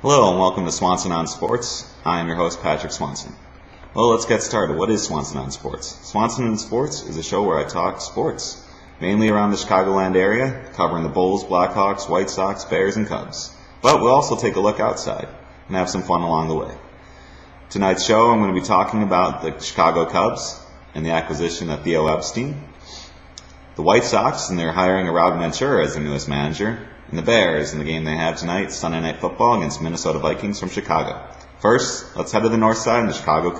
Hello and welcome to Swanson on Sports. I am your host, Patrick Swanson. Well, let's get started. What is Swanson on Sports? Swanson on Sports is a show where I talk sports, mainly around the Chicagoland area, covering the Bulls, Blackhawks, White Sox, Bears, and Cubs. But we'll also take a look outside and have some fun along the way. Tonight's show, I'm going to be talking about the Chicago Cubs and the acquisition of Theo Epstein, the White Sox and their hiring of Robin Ventura as their newest manager, and the Bears in the game they have tonight, Sunday Night Football against Minnesota Vikings from Chicago. First, let's head to the north side in the Chicago.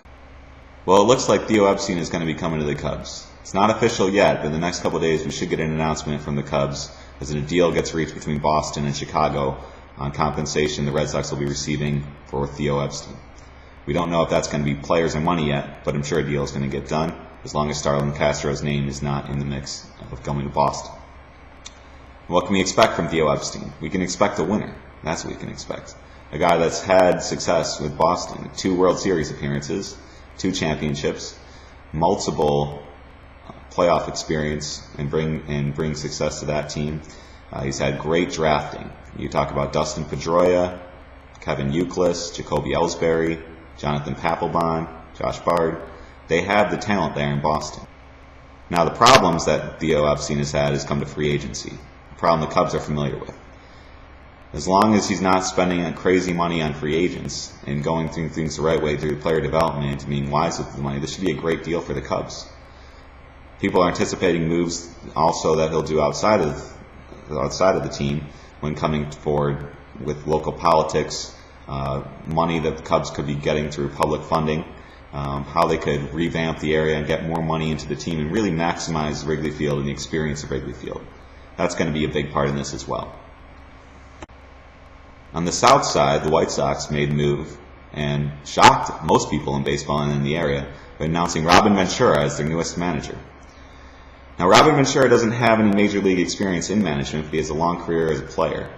Well, it looks like Theo Epstein is going to be coming to the Cubs. It's not official yet, but in the next couple of days we should get an announcement from the Cubs as a deal gets reached between Boston and Chicago on compensation the Red Sox will be receiving for Theo Epstein. We don't know if that's going to be players or money yet, but I'm sure a deal is going to get done as long as Starlin Castro's name is not in the mix of going to Boston. What can we expect from Theo Epstein? We can expect a winner. That's what we can expect. A guy that's had success with Boston. 2 World Series appearances, 2 championships, multiple playoff experience, and bring success to that team. He's had great drafting. You talk about Dustin Pedroia, Kevin Youkilis, Jacoby Ellsbury, Jonathan Papelbon, Josh Bard. They have the talent there in Boston. Now the problems that Theo Epstein has had has come to free agency. A problem the Cubs are familiar with. As long as he's not spending crazy money on free agents and going through things the right way through player development and being wise with the money, this should be a great deal for the Cubs. People are anticipating moves also that he'll do outside of the team when coming forward with local politics, money that the Cubs could be getting through public funding, how they could revamp the area and get more money into the team and really maximize Wrigley Field and the experience of Wrigley Field. That's going to be a big part in this as well. On the south side, the White Sox made a move and shocked most people in baseball and in the area by announcing Robin Ventura as their newest manager. Now, Robin Ventura doesn't have any major league experience in management, but he has a long career as a player.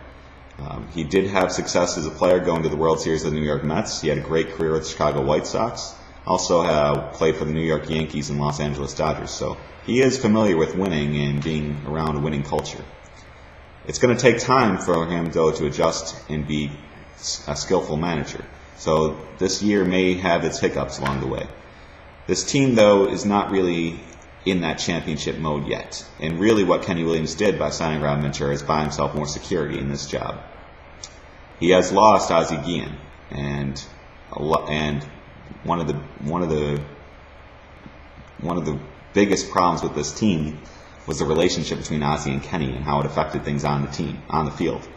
He did have success as a player going to the World Series of the New York Mets. He had a great career with the Chicago White Sox. Also played for the New York Yankees and Los Angeles Dodgers. So he is familiar with winning and being around a winning culture. It's going to take time for him, though, to adjust and be a skillful manager. So this year may have its hiccups along the way. This team, though, is not really in that championship mode yet. And really what Kenny Williams did by signing Robin Ventura is buy himself more security in this job. He has lost Ozzie Guillen, and one of the biggest problems with this team was the relationship between Ozzie and Kenny and how it affected things on the field.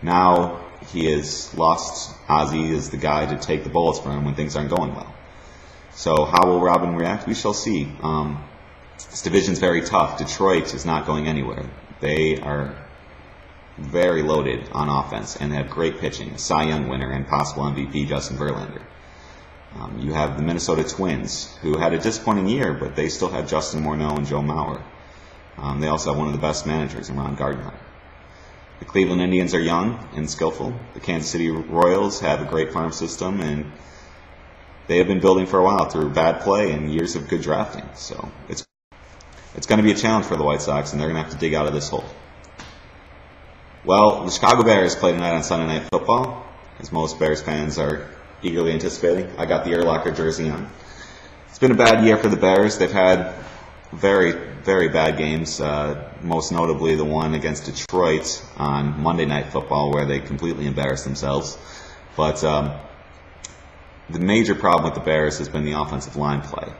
Now he has lost Ozzie as the guy to take the bullets for him when things aren't going well. So how will Robin react? We shall see. This division's very tough. Detroit is not going anywhere. They are very loaded on offense and have great pitching. A Cy Young winner and possible MVP Justin Verlander. You have the Minnesota Twins, who had a disappointing year, but they still have Justin Morneau and Joe Mauer. They also have one of the best managers in Ron Gardner. The Cleveland Indians are young and skillful. The Kansas City Royals have a great farm system, and they have been building for a while through bad play and years of good drafting. So it's going to be a challenge for the White Sox, and they're going to have to dig out of this hole. Well, the Chicago Bears play tonight on Sunday Night Football, as most Bears fans are eagerly anticipating. I got the Urlacher jersey on. It's been a bad year for the Bears. They've had very, very bad games, most notably the one against Detroit on Monday Night Football where they completely embarrassed themselves. But the major problem with the Bears has been the offensive line play.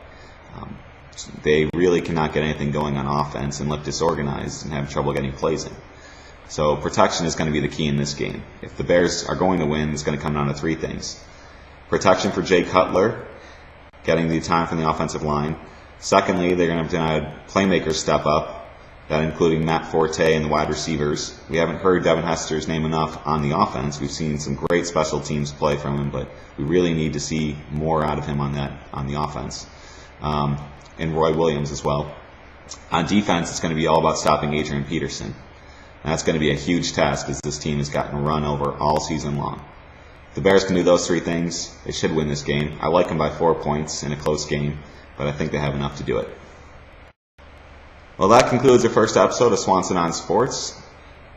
They really cannot get anything going on offense and look disorganized and have trouble getting plays in. So protection is going to be the key in this game. If the Bears are going to win, it's going to come down to 3 things. Protection for Jay Cutler, getting the time from the offensive line. Secondly, they're going to have playmakers step up, that including Matt Forte and the wide receivers. We haven't heard Devin Hester's name enough on the offense. We've seen some great special teams play from him, but we really need to see more out of him on the offense. And Roy Williams as well. On defense, it's going to be all about stopping Adrian Peterson. And that's going to be a huge task as this team has gotten run over all season long. If the Bears can do those 3 things, they should win this game. I like them by 4 points in a close game, but I think they have enough to do it. Well, that concludes our first episode of Swanson on Sports.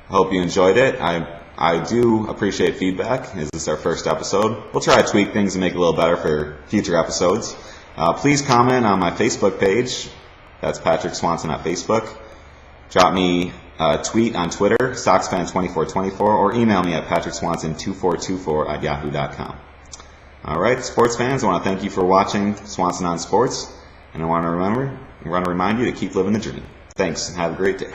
I hope you enjoyed it. I I do appreciate feedback. Is this our first episode? We'll try to tweak things and make it a little better for future episodes. Please comment on my Facebook page. That's Patrick Swanson at Facebook. Drop me a tweet on Twitter, SoxFan2424, or email me at patrickswanson2424@yahoo.com. All right, sports fans, I want to thank you for watching Swanson on Sports, and I want to remind you to keep living the dream. Thanks, and have a great day.